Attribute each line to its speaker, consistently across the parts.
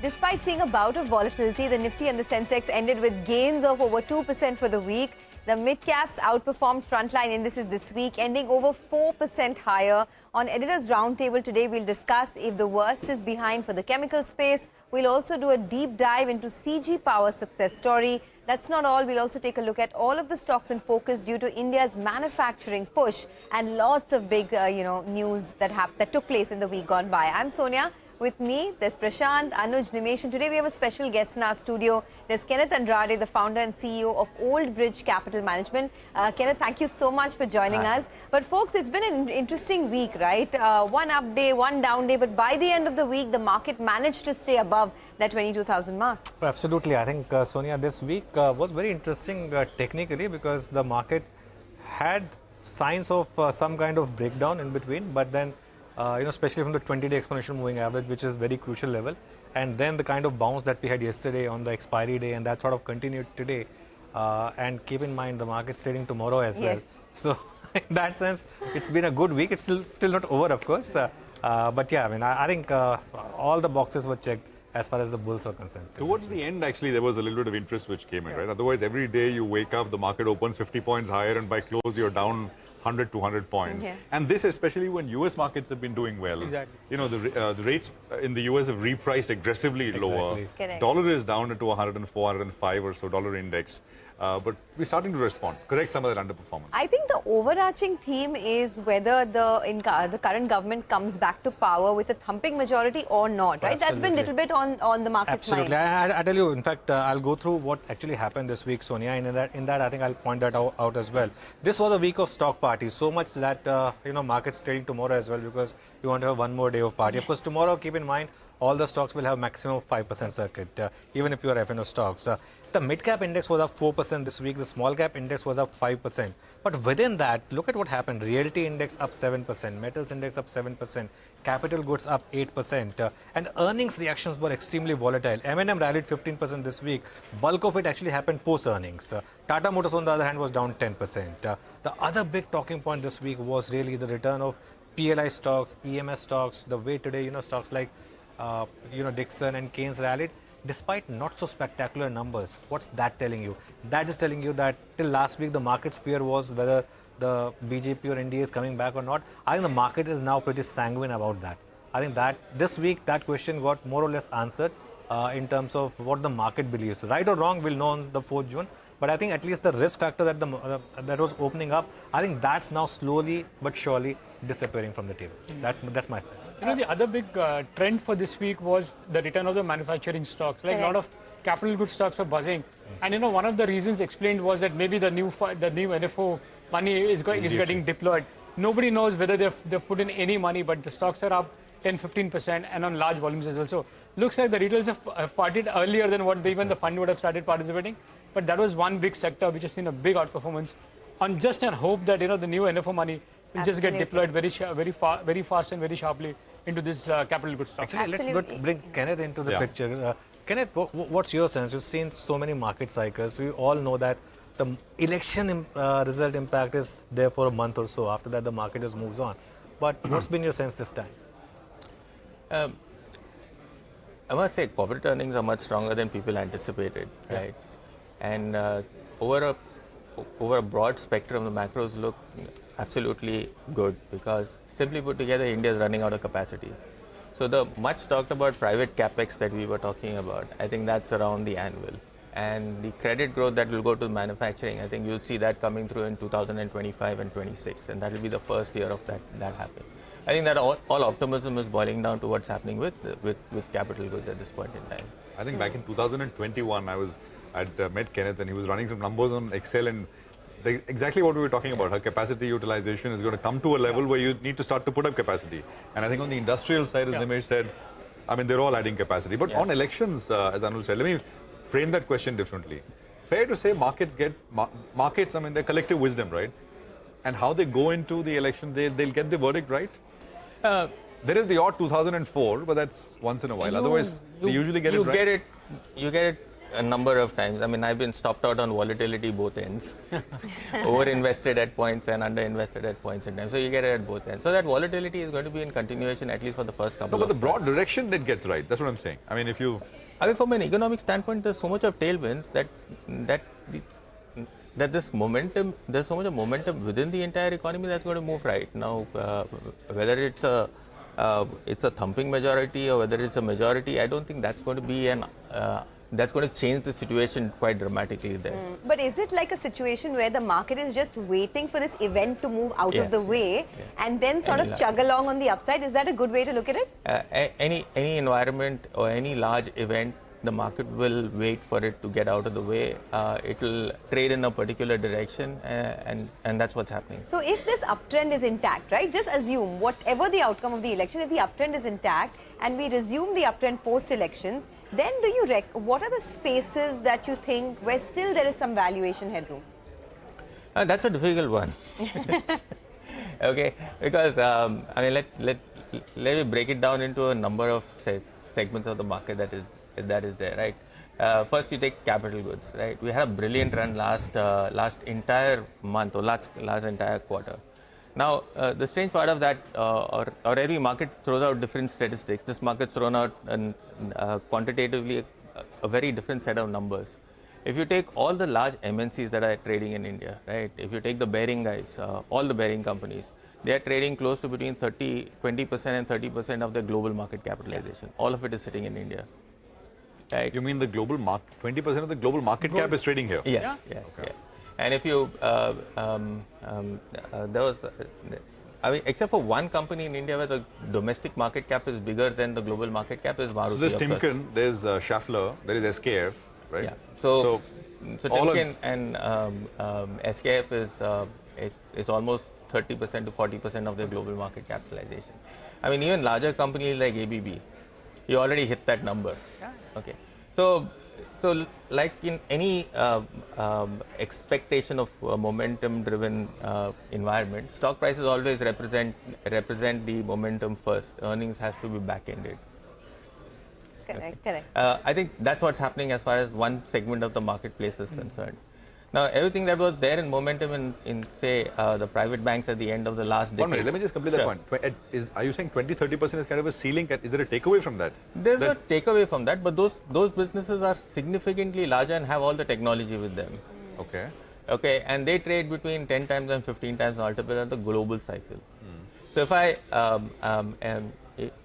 Speaker 1: Despite seeing a bout of volatility, the Nifty and the Sensex ended with gains of over 2% for the week. The mid-caps outperformed frontline indices this week, ending over 4% higher. On Editors Roundtable today, we'll discuss if the worst is behind for the chemical space. We'll also do a deep dive into CG Power's success story. That's not all. We'll also take a look at all of the stocks in focus due to India's manufacturing push and lots of big, news that took place in the week gone by. I'm Sonia. With me, there's Prashant, Anuj, Nimesh, and today we have a special guest in our studio. There's Kenneth Andrade, the founder and CEO of Old Bridge Capital Management. Kenneth, thank you so much for joining us. But folks, it's been an interesting week, right? One up day, one down day, but by the end of the week, the market managed to stay above that 22,000 mark.
Speaker 2: Absolutely. I think, Sonia, this week was very interesting technically because the market had signs of some kind of breakdown in between, but then especially from the 20-day exponential moving average, which is very crucial level. And then the kind of bounce that we had yesterday on the expiry day, and that sort of continued today. And keep in mind, the market's trading tomorrow as well. So in that sense, it's been a good week. It's still not over, of course. But yeah, I think all the boxes were checked as far as the bulls are concerned.
Speaker 3: Towards the end, actually, there was a little bit of interest which came in, right? Otherwise, every day you wake up, the market opens 50 points higher, and by close, you're down 100, 200 points. And this especially when US markets have been doing well.
Speaker 4: Exactly.
Speaker 3: You know, the rates in the US have repriced aggressively lower.
Speaker 1: Correct.
Speaker 3: Dollar is down to 104, 105 or so dollar index. But we're starting to respond, correct some of that underperformance.
Speaker 1: I think the overarching theme is whether the current government comes back to power with a thumping majority or not, right? That's been a little bit on the market's mind.
Speaker 2: Absolutely. I tell you, in fact, I'll go through what actually happened this week, Sonia, and in that I think I'll point that out as well. This was a week of stock parties, so much that, market's trading tomorrow as well because we want to have one more day of party. Of course, tomorrow, keep in mind, all the stocks will have maximum of 5% circuit, even if you are FNO stocks. The mid-cap index was up 4% this week. The small-cap index was up 5%. But within that, look at what happened. Realty index up 7%, metals index up 7%, capital goods up 8%. And earnings reactions were extremely volatile. M&M rallied 15% this week. Bulk of it actually happened post-earnings. Tata Motors, on the other hand, was down 10%. The other big talking point this week was really the return of PLI stocks, EMS stocks, the way today, stocks like Dixon and Keynes rallied, despite not so spectacular numbers. What's that telling you? That is telling you that till last week, the market's fear was whether the BJP or NDA is coming back or not. I think the market is now pretty sanguine about that. I think that this week, that question got more or less answered in terms of what the market believes. Right or wrong, we'll know on the 4th June. But I think at least the risk factor that was opening up, I think that's now slowly but surely disappearing from the table. That's my sense.
Speaker 4: The other big trend for this week was the return of the manufacturing stocks. Like a lot of capital goods stocks were buzzing. And one of the reasons explained was that maybe the new NFO money is getting deployed. Nobody knows whether they've put in any money, but the stocks are up 10-15% and on large volumes as well. So looks like the retailers have partied earlier than what even the fund would have started participating. But that was one big sector which has seen a big outperformance on just an hope that the new NFO money will just get deployed very fast and very sharply into this capital goods stock.
Speaker 2: Actually, let's bring Kenneth into the picture. Kenneth, what's your sense? You've seen so many market cycles. We all know that the election result impact is there for a month or so. After that, the market just moves on. But what's been your sense this time?
Speaker 5: I must say, corporate earnings are much stronger than people anticipated, right? And over a broad spectrum, the macros look absolutely good because, simply put together, India is running out of capacity. So the much talked about private capex that we were talking about, I think that's around the anvil. And the credit growth that will go to manufacturing, I think you'll see that coming through in 2025 and 26, and that will be the first year of that happening. I think that all optimism is boiling down to what's happening with capital goods at this point in time.
Speaker 3: I think back in 2021, I'd met Kenneth and he was running some numbers on Excel and exactly what we were talking about. Her capacity utilization is going to come to a level where you need to start to put up capacity. And I think on the industrial side, as Nimesh said, they're all adding capacity. But on elections, as Anuj said, let me frame that question differently. Fair to say markets, they're collective wisdom, right? And how they go into the election, they'll get the verdict right? There is the odd 2004, but that's once in a while. Otherwise, they usually get it right.
Speaker 5: You get it a number of times. I mean, I've been stopped out on volatility both ends. Over-invested at points and under-invested at points in time. So you get it at both ends. So that volatility is going to be in continuation at least for the first couple of
Speaker 3: No, but the broad
Speaker 5: months.
Speaker 3: direction that gets right. That's what I'm saying. I mean, if you...
Speaker 5: I mean, from an economic standpoint, there's so much of tailwinds that this momentum, there's so much of momentum within the entire economy that's going to move right. Now, whether it's a thumping majority or whether it's a majority, I don't think that's going to be that's going to change the situation quite dramatically there.
Speaker 1: But is it like a situation where the market is just waiting for this event to move out of the way and then sort of chug along on the upside? Is that a good way to look at it?
Speaker 5: Any environment or any large event, the market will wait for it to get out of the way. It will trade in a particular direction, and that's what's happening.
Speaker 1: So if this uptrend is intact, right, just assume whatever the outcome of the election, if the uptrend is intact and we resume the uptrend post-elections, then what are the spaces that you think where still there is some valuation headroom?
Speaker 5: That's a difficult one. Okay, because I mean, let me break it down into a number of segments of the market that is there, right? First, you take capital goods, right? We had a brilliant run last entire month or last entire quarter. Now, the strange part of that, or every market throws out different statistics. This market's thrown out quantitatively a very different set of numbers. If you take all the large MNCs that are trading in India, right? If you take the bearing guys, all the bearing companies, they are trading close to between 20% and 30% of their global market capitalization. All of it is sitting in India. Right?
Speaker 3: You mean the global market, 20% of the global market cap is trading here?
Speaker 5: Yes, yes, yes. And if you, there was, I mean, except for one company in India where the domestic market cap is bigger than the global market cap is Maruti.
Speaker 3: So there's Timken, there's Schaeffler, there is SKF, right?
Speaker 5: Yeah. So Timken and SKF is almost 30% to 40% of their global market capitalization. I mean, even larger companies like ABB, you already hit that number. Yeah. Okay. So like in any expectation of a momentum-driven environment, stock prices always represent the momentum first. Earnings has to be back-ended.
Speaker 1: Correct, correct.
Speaker 5: I think that's what's happening as far as one segment of the marketplace is concerned. Now, everything that was there in momentum in say, the private banks at the end of the last decade.
Speaker 3: 1 minute, let me just complete that point. Are you saying 20-30% is kind of a ceiling? Is there a takeaway from that?
Speaker 5: There's a takeaway from that, but those businesses are significantly larger and have all the technology with them.
Speaker 3: Okay.
Speaker 5: Okay, and they trade between 10 times and 15 times multiple at the global cycle. So if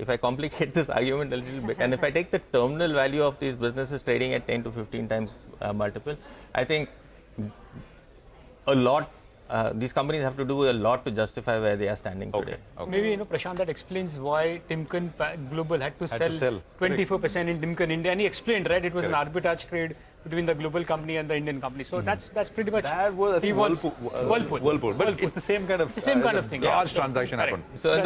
Speaker 5: I complicate this argument a little bit, and if I take the terminal value of these businesses trading at 10 to 15 times multiple, I think a lot, these companies have to do a lot to justify where they are standing today.
Speaker 3: Okay.
Speaker 4: Maybe, Prashant, that explains why Timken Global had to sell 24% in Timken India. And he explained, right, it was an arbitrage trade between the global company and the Indian company. So that's pretty much...
Speaker 3: That was, I think, Whirlpool. But it's the same kind of...
Speaker 4: It's the same kind of thing.
Speaker 3: Large transaction happened.
Speaker 5: So in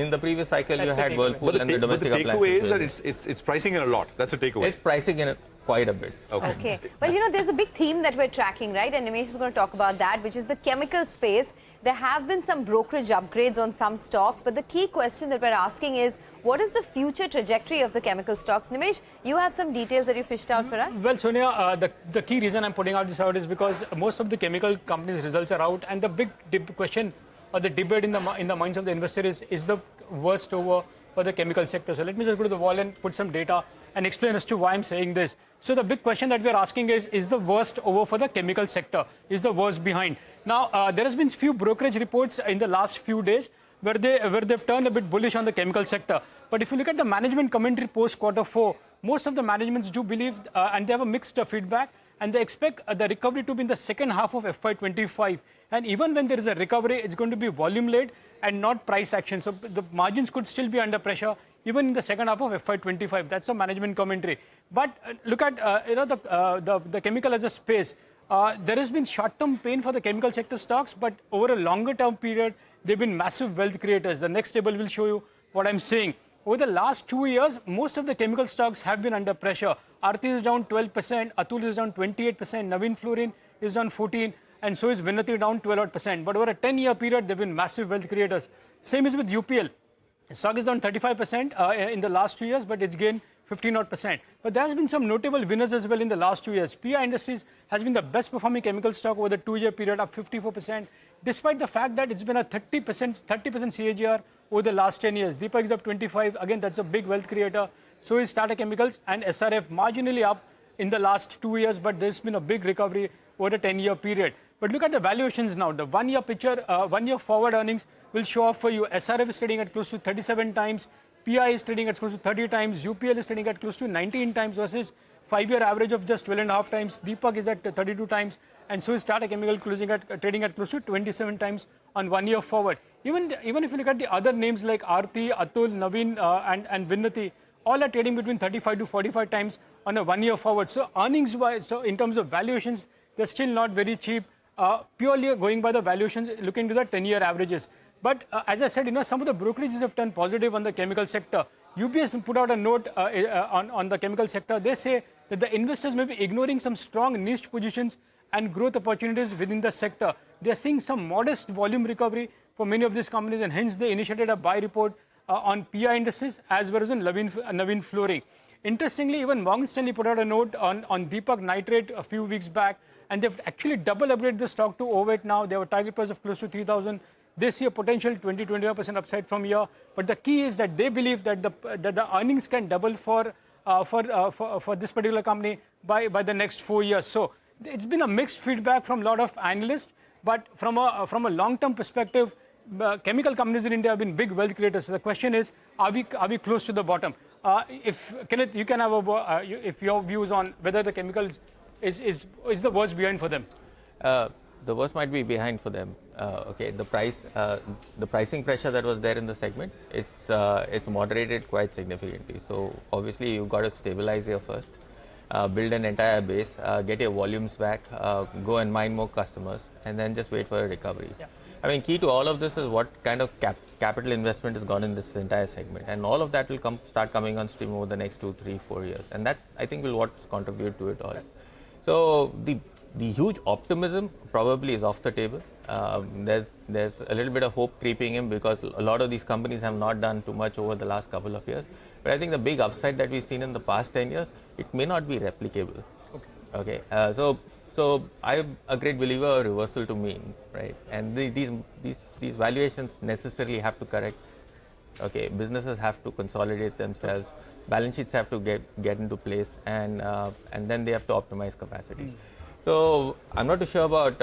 Speaker 5: the previous cycle, you had Whirlpool and the domestic appliances.
Speaker 3: But the takeaway is that it's pricing in a lot. That's the takeaway.
Speaker 5: It's pricing in quite a bit.
Speaker 1: Okay. Well, there's a big theme that we're tracking, right? And Nimesh is going to talk about that, which is the chemical space. There have been some brokerage upgrades on some stocks, but the key question that we're asking is, what is the future trajectory of the chemical stocks? Nimesh, you have some details that you fished out for us?
Speaker 4: Well, Sonia, the key reason I'm putting this out is because most of the chemical companies' results are out, and the big question or the debate in the minds of the investor is the worst over for the chemical sector. So let me just go to the wall and put some data and explain as to why I'm saying this. So the big question that we're asking is the worst over for the chemical sector? Is the worst behind? Now, there has been few brokerage reports in the last few days where they've turned a bit bullish on the chemical sector. But if you look at the management commentary post Q4, most of the managements do believe, and they have a mixed feedback, and they expect the recovery to be in the second half of FY25. And even when there is a recovery, it's going to be volume-led and not price action. So the margins could still be under pressure even in the second half of FY25. That's a management commentary. But look at the chemical as a space. There has been short-term pain for the chemical sector stocks, but over a longer-term period, they've been massive wealth creators. The next table will show you what I'm saying. Over the last 2 years, most of the chemical stocks have been under pressure. Aarti is down 12%, Atul is down 28%, Navin Fluorine is down 14%, and so is Vinati down 12%. But over a 10-year period, they've been massive wealth creaters. Same is with UPL. The stock is down 35% in the last 2 years, but it's gained 15%. But there has been some notable winners as well in the last 2 years. PI Industries has been the best performing chemical stock over the 2-year period, up 54%, despite the fact that it's been a 30% CAGR over the last 10 years. Deepak is up 25. Again, that's a big wealth creator. So is Tata Chemicals, and SRF marginally up in the last 2 years, but there's been a big recovery over a 10-year period. But look at the valuations now. The 1-year picture, 1-year forward earnings will show off for you. SRF is trading at close to 37 times. PI is trading at close to 30 times. UPL is trading at close to 19 times versus 5-year average of just 12.5 times. Deepak is at 32 times. And so is Tata Chemical trading at close to 27 times on 1-year forward. Even if you look at the other names like Aarti, Atul, Naveen and Vinnati, all are trading between 35 to 45 times on a 1-year forward. So earnings-wise, so in terms of valuations, they're still not very cheap. Purely going by the valuations, looking to the 10-year averages. But as I said, some of the brokerages have turned positive on the chemical sector. UBS put out a note on the chemical sector. They say that the investors may be ignoring some strong niche positions and growth opportunities within the sector. They are seeing some modest volume recovery for many of these companies, and hence they initiated a buy report on PI Industries as well as on Naveen Flooring. Interestingly, even Morgan Stanley put out a note on Deepak Nitrate a few weeks back, and they've actually double upgraded the stock to overweight now. They have a target price of close to 3,000. They see a potential 20-25% upside from here. But the key is that they believe that the earnings can double for this particular company by the next 4 years. So it's been a mixed feedback from a lot of analysts. But from a long-term perspective, chemical companies in India have been big wealth creators. So the question is, are we close to the bottom? If Kenneth, you can have if your views on whether the chemicals is the worst behind for them.
Speaker 5: The worst might be behind for them. Okay, the pricing pressure that was there in the segment, it's moderated quite significantly. So obviously you've got to stabilize here first, build an entire base, get your volumes back, go and mine more customers, and then just wait for a recovery.
Speaker 4: Yeah.
Speaker 5: I mean, key to all of this is what kind of capital investment has gone in this entire segment, and all of that will start coming on stream over the next 2, 3, 4 years, and that's, I think, will what's contribute to it all. Right. So the huge optimism probably is off the table. There's a little bit of hope creeping in because a lot of these companies have not done too much over the last couple of years. But I think the big upside that we've seen in the past 10 years, it may not be replicable. Okay. So I'm a great believer of reversal to mean, right? And these valuations necessarily have to correct. Okay, businesses have to consolidate themselves, balance sheets have to get into place, and then they have to optimize capacity. So I'm not too sure about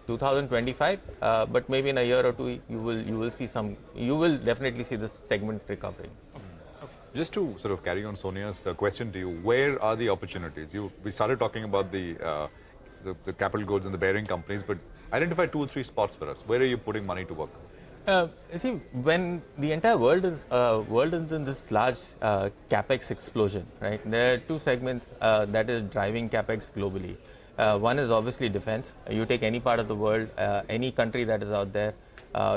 Speaker 5: 2025, but maybe in a year or two you will definitely see this segment recovering.
Speaker 3: Just to sort of carry on Sonia's question to you, where are the opportunities? We started talking about the capital goods and the bearing companies, but identify 2 or 3 spots for us. Where are you putting money to work?
Speaker 5: You see, when the entire world is in this large capex explosion, right? There are 2 segments that is driving capex globally. One is obviously defense. You take any part of the world, any country that is out there,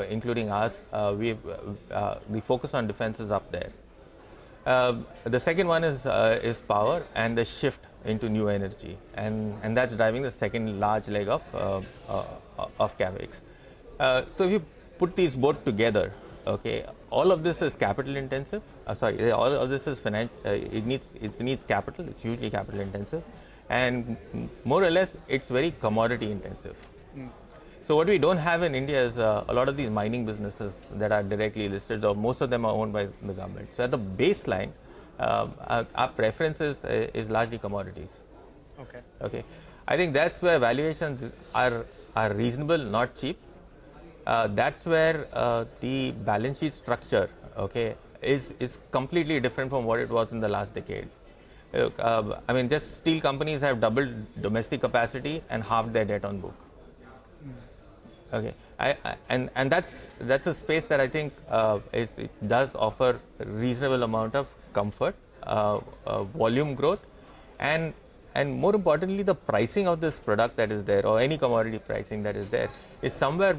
Speaker 5: including us, the focus on defense is up there. The second one is power and the shift into new energy, and that's driving the second large leg of capex. So if you put these both together, okay, all of this is capital intensive. All of this is it needs capital. It's hugely capital intensive, and more or less it's very commodity intensive. So what we don't have in India is a lot of these mining businesses that are directly listed, or most of them are owned by the government. So at the baseline, our preference is largely commodities. Okay. I think that's where valuations are reasonable, not cheap. That's where the balance sheet structure, okay, is completely different from what it was in the last decade. I mean, just steel companies have doubled domestic capacity and halved their debt on book. Okay, and that's a space that I think it does offer a reasonable amount of comfort, volume growth, and more importantly, the pricing of this product that is there, or any commodity pricing that is there, is somewhere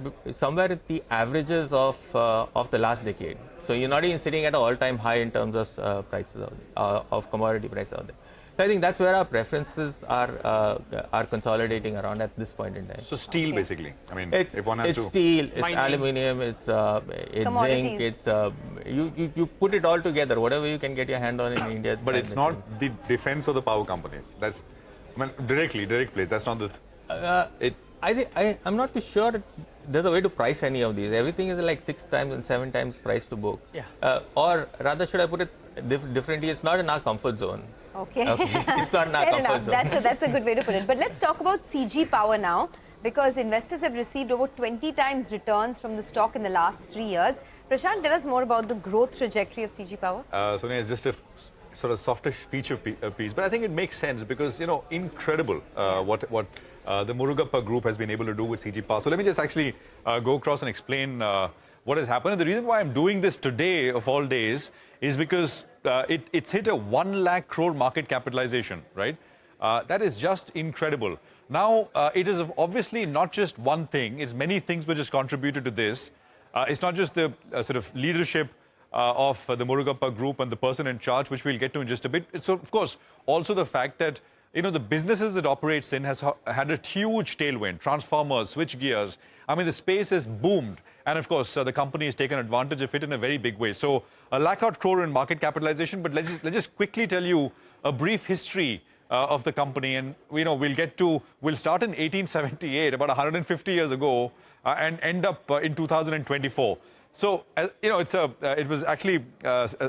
Speaker 5: at the averages of the last decade. So you're not even sitting at an all-time high in terms of prices of commodity prices out there. So I think that's where our preferences are consolidating around at this point in time.
Speaker 3: So steel, basically. I mean, if one has
Speaker 5: it's
Speaker 3: to...
Speaker 5: steel, it's
Speaker 4: Mining.
Speaker 5: aluminium, it's zinc,
Speaker 1: Commodities.
Speaker 5: it's you put it all together, whatever you can get your hand on in India.
Speaker 3: But it's not the defense of the power companies. That's, I mean, direct place. That's not the...
Speaker 5: I'm not too sure there's a way to price any of these. Everything is like 6 times and 7 times price to book.
Speaker 4: Yeah.
Speaker 5: Or rather, should I put it differently? It's not in our comfort zone.
Speaker 1: Okay.
Speaker 5: It's not in our
Speaker 1: Fair
Speaker 5: comfort
Speaker 1: enough.
Speaker 5: zone.
Speaker 1: That's a good way to put it. But let's talk about CG Power now, because investors have received over 20 times returns from the stock in the last 3 years. Prashant, tell us more about the growth trajectory of CG Power.
Speaker 3: Sonia, it's just a sort of softish feature piece, but I think it makes sense because, you know, incredible what the Murugappa group has been able to do with CG Power. So let me just actually go across and explain what has happened. And the reason why I'm doing this today of all days is because it's hit a 1 lakh crore market capitalization, right? That is just incredible. Now, it is obviously not just one thing. It's many things which has contributed to this. It's not just the sort of leadership of the Murugappa group and the person in charge, which we'll get to in just a bit. It's, of course, also the fact that, you know, the businesses it operates in has had a huge tailwind. Transformers, switch gears. I mean, the space has boomed. And, of course, the company has taken advantage of it in a very big way. So, a lakh crore in market capitalization. But let's just quickly tell you a brief history of the company. And, you know, we'll start in 1878, about 150 years ago, and end up in 2024. So, you know, it was actually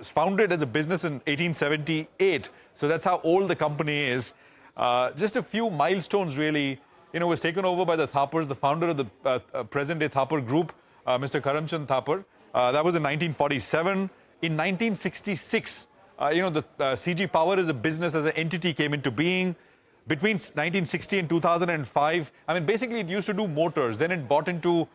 Speaker 3: founded as a business in 1878. So that's how old the company is. Just a few milestones, really. You know, was taken over by the Thapars, the founder of the present-day Thapar group, Mr. Karamchand Thapar. That was in 1947. In 1966, you know, the CG Power as a business, as an entity came into being. Between 1960 and 2005, I mean, basically it used to do motors. Then it bought into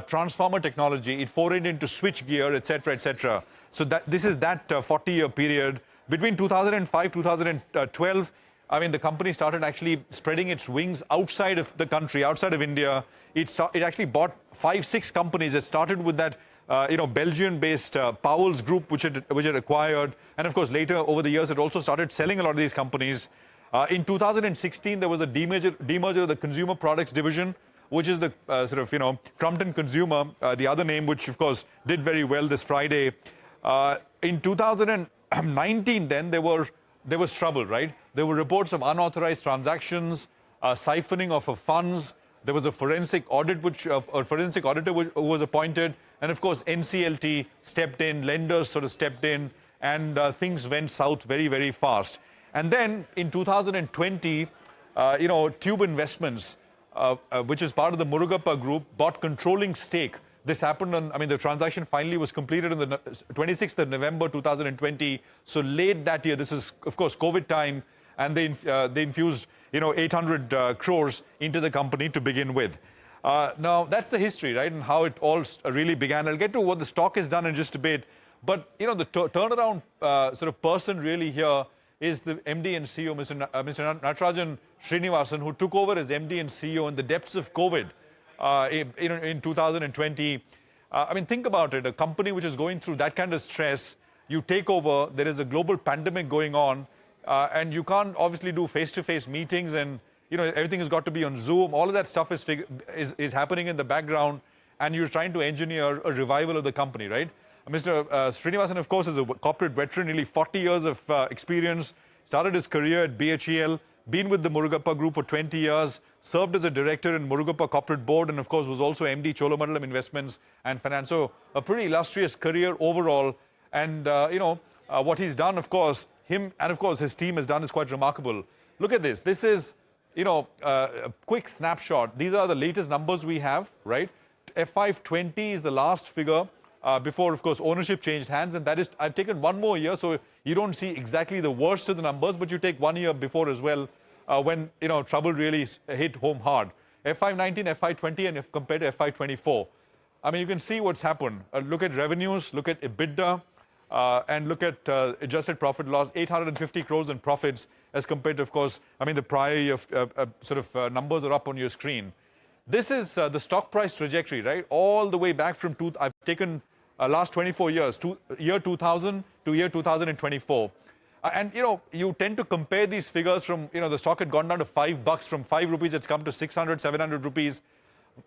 Speaker 3: transformer technology. It forayed into switch gear, etc., etc. So this is that 40-year period. Between 2005 2012, I mean, the company started actually spreading its wings outside of the country, outside of India. It actually bought 5-6 companies. It started with that, you know, Belgian-based Powell's group, which it acquired. And of course, later over the years, it also started selling a lot of these companies. In 2016, there was a demerger of the consumer products division, which is the sort of, you know, Crumpton Consumer, the other name, which of course did very well this Friday. In 2019, then there was trouble, right? There were reports of unauthorized transactions, siphoning of funds. There was a forensic audit, a forensic auditor who was appointed, and of course NCLT stepped in, lenders sort of stepped in, and things went south very, very fast. And then in 2020, you know, Tube Investments, which is part of the Murugappa group, bought controlling stake. This happened on, I mean, the transaction finally was completed on the 26th of November 2020. So late that year, this is, of course, COVID time, and they infused, you know, 800 crores into the company to begin with. Now, that's the history, right, and how it all really began. I'll get to what the stock has done in just a bit. But, you know, the turnaround sort of person really here is the MD and CEO, Mr. Natarajan Srinivasan, who took over as MD and CEO in the depths of COVID in 2020. I mean, think about it. A company which is going through that kind of stress, you take over, there is a global pandemic going on, and you can't obviously do face-to-face meetings, and, you know, everything has got to be on Zoom. All of that stuff is happening in the background, and you're trying to engineer a revival of the company, right? Mr. Srinivasan, of course, is a corporate veteran, nearly 40 years of experience, started his career at BHEL, been with the Murugappa Group for 20 years, served as a director in Murugappa Corporate Board, and of course was also MD Cholamandalam Investments and Finance. So a pretty illustrious career overall. And, you know, what he's done, of course, him and of course his team has done is quite remarkable. Look at this. This is, you know, a quick snapshot. These are the latest numbers we have, right? FY20 is the last figure. Before, of course, ownership changed hands, and that is, I've taken one more year, so you don't see exactly the worst of the numbers, but you take 1 year before as well, when, you know, trouble really hit home hard. FY19, FY20, and if compared to FY24, I mean, you can see what's happened. Look at revenues, look at EBITDA, and look at adjusted profit loss, 850 crores in profits, as compared to, of course, I mean, the prior year sort of numbers are up on your screen. This is the stock price trajectory, right? All the way back from I've taken last 24 years, year 2000 to year 2024. And you tend to compare these figures from, the stock had gone down to $5, from 5 rupees it's come to 600, 700 rupees.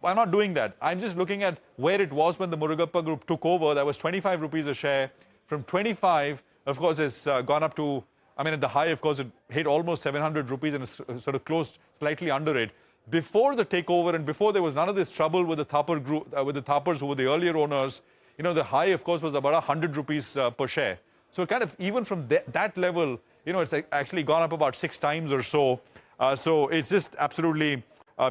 Speaker 3: I'm not doing that. I'm just looking at where it was when the Murugappa Group took over. That was 25 rupees a share. From 25, of course, it's gone up to, at the high, of course, it hit almost 700 rupees and it's sort of closed slightly under it. Before the takeover and before there was none of this trouble with the Thapar Group, with the Thapars who were the earlier owners, the high, of course, was about 100 rupees per share. So kind of even from that level, it's actually gone up about 6 times or so. So it's just absolutely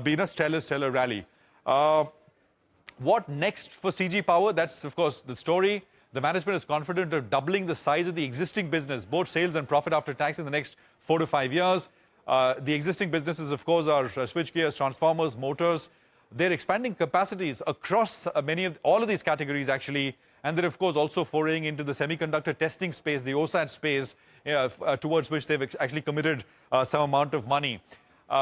Speaker 3: been a stellar rally. What next for CG Power? That's, of course, the story. The management is confident of doubling the size of the existing business, both sales and profit after tax in the next 4 to 5 years. The existing businesses, of course, are switchgears, transformers, motors. They're expanding capacities across all of these categories, actually. And they're, of course, also foraying into the semiconductor testing space, the OSAT space, towards which they've actually committed some amount of money.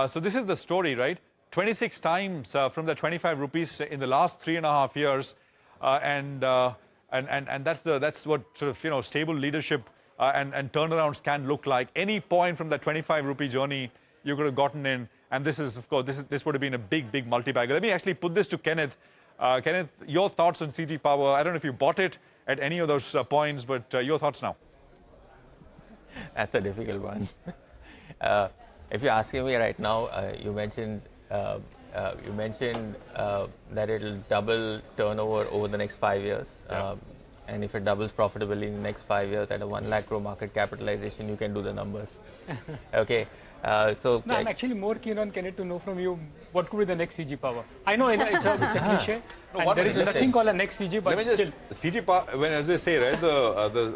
Speaker 3: So this is the story, right? 26 times from the 25 rupees in the last 3.5 years. And that's what sort of, stable leadership and turnarounds can look like. Any point from that 25 rupee journey you could have gotten in. And this is, of course, this would have been a big multi-bagger. Let me actually put this to Kenneth. Kenneth, your thoughts on CG Power? I don't know if you bought it at any of those points, but your thoughts now.
Speaker 5: That's a difficult one. If you're asking me right now, you mentioned that it'll double turnover over the next 5 years.
Speaker 3: Yeah.
Speaker 5: And if it doubles profitably in the next 5 years at a 1 lakh crore market capitalization, you can do the numbers. Okay.
Speaker 4: No, I'm actually more keen on Kenneth to know from you what could be the next CG Power. I know it's a cliche, and there is nothing called a next CG, but still.
Speaker 3: CG Power, as they say, right?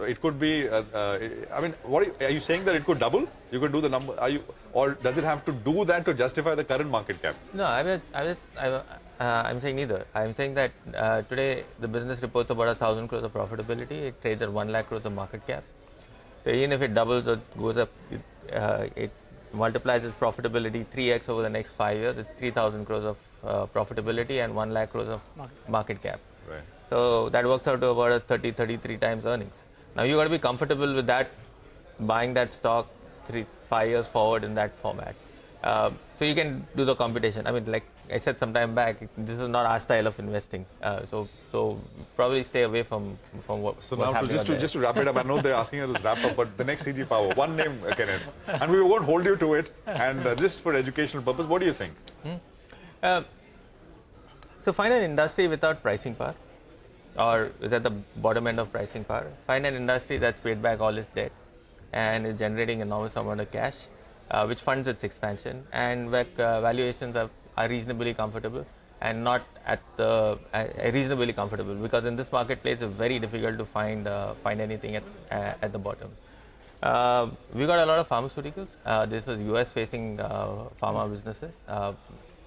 Speaker 3: It could be. What are you saying that it could double? You could do the number. Or does it have to do that to justify the current market cap?
Speaker 5: No, I'm saying neither. I'm saying that today the business reports about 1,000 crores of profitability. It trades at 1 lakh crores of market cap. So even if it doubles or goes up, it multiplies its profitability 3x over the next 5 years. It's 3,000 crores of profitability and 1 lakh crores of market cap.
Speaker 3: Right.
Speaker 5: So that works out to about 33 times earnings. Now you got to be comfortable with that, buying that stock 5 years forward in that format. So you can do the computation. Like I said some time back, this is not our style of investing. So probably stay away from what.
Speaker 3: So now just to wrap it up, I know they're asking us to wrap up, but the next CG Power, one name, Kenneth, and we won't hold you to it. And just for educational purpose, what do you think?
Speaker 5: So find an industry without pricing power, or is at the bottom end of pricing power. Find an industry that's paid back all its debt and is generating enormous amount of cash, which funds its expansion, and where valuations are reasonably comfortable and not at the reasonably comfortable, because in this marketplace it's very difficult to find anything at the bottom. We got a lot of pharmaceuticals. This is US facing pharma businesses.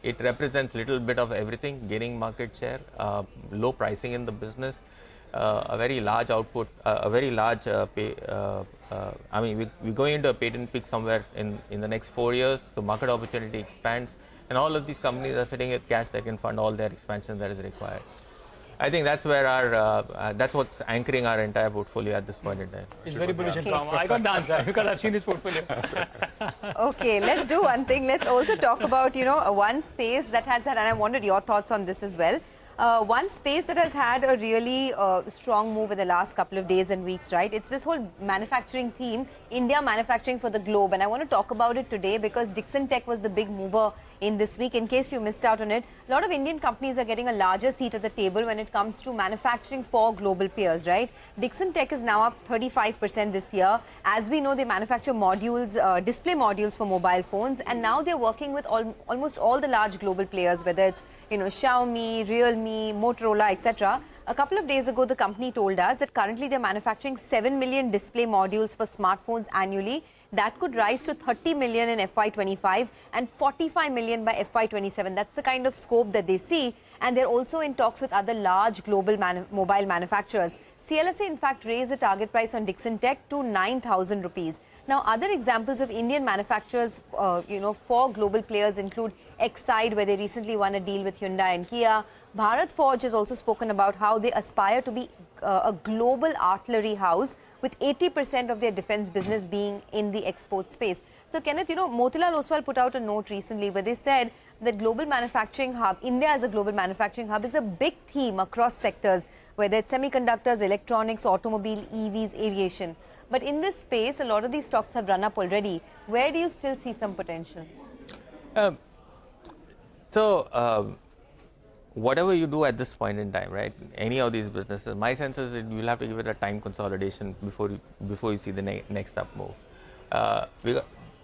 Speaker 5: It represents a little bit of everything: gaining market share, low pricing in the business, a very large output, a very large we're going into a patent peak somewhere in the next 4 years, so market opportunity expands, and all of these companies are sitting with cash that can fund all their expansion that is required. I think that's where that's what's anchoring our entire portfolio at this point in time.
Speaker 4: It's very bullish in pharma. I got the answer because I've seen his portfolio.
Speaker 1: Okay, let's do one thing. Let's also talk about, one space that has had, and I wanted your thoughts on this as well. One space that has had a really strong move in the last couple of days and weeks, right? It's this whole manufacturing theme, India manufacturing for the globe. And I want to talk about it today because Dixon Tech was the big mover in this week. In case you missed out on it, a lot of Indian companies are getting a larger seat at the table when it comes to manufacturing for global peers, right? Dixon Tech is now up 35% this year. As we know, they manufacture modules, display modules for mobile phones, and now they're working with almost all the large global players, whether it's Xiaomi, Realme, Motorola, etc. A couple of days ago, the company told us that currently they're manufacturing 7 million display modules for smartphones annually. That could rise to 30 million in FY25 and 45 million by FY27. That's the kind of scope that they see. And they're also in talks with other large global mobile manufacturers. CLSA, in fact, raised the target price on Dixon Tech to 9,000 rupees. Now, other examples of Indian manufacturers, for global players include Exide, where they recently won a deal with Hyundai and Kia. Bharat Forge has also spoken about how they aspire to be a global artillery house, with 80% of their defense business being in the export space. So, Kenneth, Motilal Oswal put out a note recently where they said that global manufacturing hub, India as a global manufacturing hub, is a big theme across sectors, whether it's semiconductors, electronics, automobile, EVs, aviation. But in this space, a lot of these stocks have run up already. Where do you still see some potential?
Speaker 5: Whatever you do at this point in time, right? Any of these businesses, my sense is that you'll have to give it a time consolidation before you see the next up move.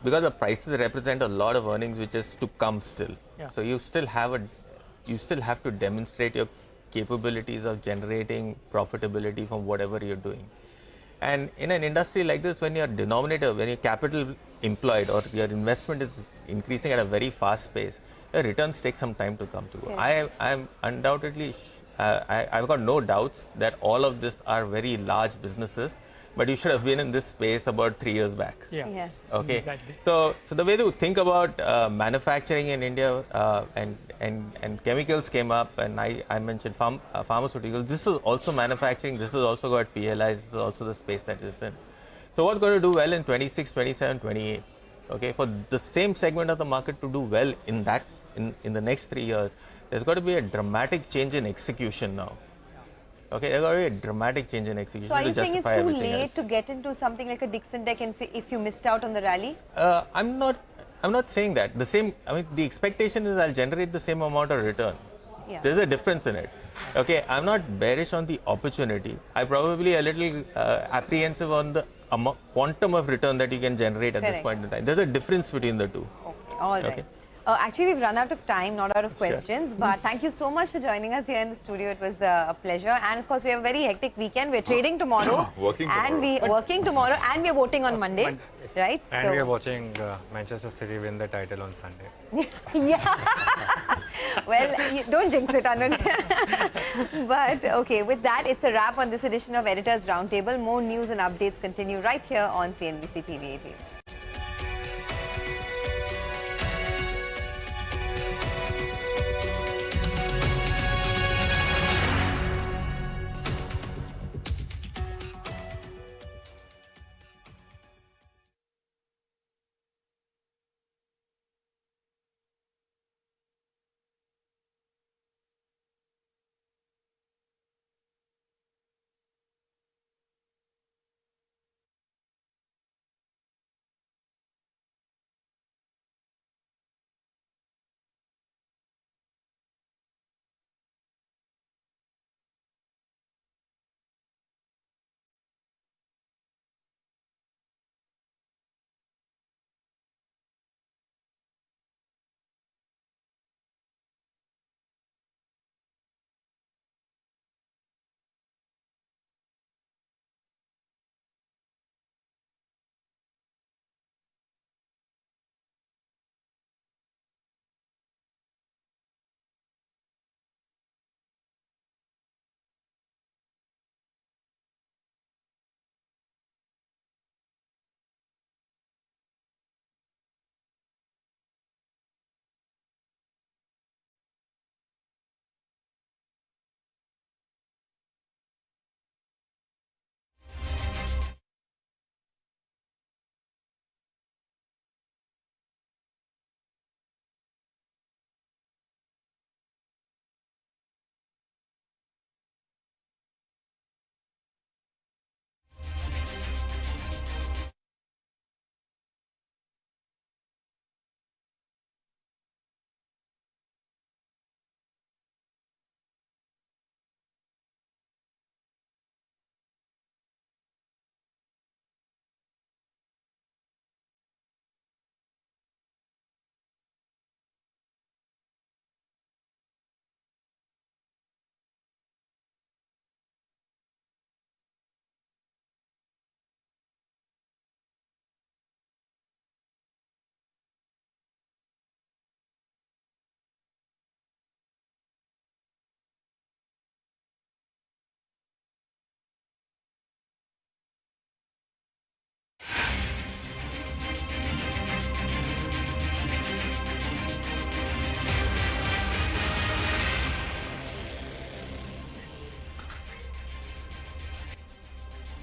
Speaker 5: Because the prices represent a lot of earnings which is to come still.
Speaker 4: Yeah.
Speaker 5: So you still have to demonstrate your capabilities of generating profitability from whatever you're doing. And in an industry like this, when your capital employed or your investment is increasing at a very fast pace, the returns take some time to come to.
Speaker 1: Okay.
Speaker 5: I'm undoubtedly, I've got no doubts that all of this are very large businesses, but you should have been in this space about 3 years back.
Speaker 1: Yeah.
Speaker 5: Okay.
Speaker 4: Exactly.
Speaker 5: So the way to think about manufacturing in India and chemicals came up, and I mentioned pharmaceuticals. This is also manufacturing. This has also got PLIs. This is also the space that it's in. So what's going to do well in 26, 27, 28? Okay, for the same segment of the market to do well in the next 3 years, there's got to be a dramatic change in execution now. Okay, there's got to be a dramatic change in execution.
Speaker 1: So are you
Speaker 5: to
Speaker 1: saying it's
Speaker 5: justify
Speaker 1: too
Speaker 5: everything
Speaker 1: late
Speaker 5: else.
Speaker 1: to get into something like a Dixon Tech if you missed out on the rally?
Speaker 5: I'm not saying that. The expectation is I'll generate the same amount of return.
Speaker 1: Yeah.
Speaker 5: There's a difference in it. Okay, I'm not bearish on the opportunity. I'm probably a little apprehensive on the quantum of return that you can generate at this point in time. There's a difference between the two.
Speaker 1: Okay, all right.
Speaker 5: Okay.
Speaker 1: Actually, we've run out of time, not out of
Speaker 5: Sure.
Speaker 1: questions. But thank you so much for joining us here in the studio. It was a pleasure. And of course, we have a very hectic weekend. We're trading tomorrow.
Speaker 3: Working
Speaker 1: and
Speaker 3: tomorrow.
Speaker 1: working tomorrow, and we're voting on Monday. Right?
Speaker 2: And we are watching Manchester City win the title on Sunday.
Speaker 1: Yeah. Well, don't jinx it, Anuj. But okay, with that, it's a wrap on this edition of Editors Roundtable. More news and updates continue right here on CNBC TV 18.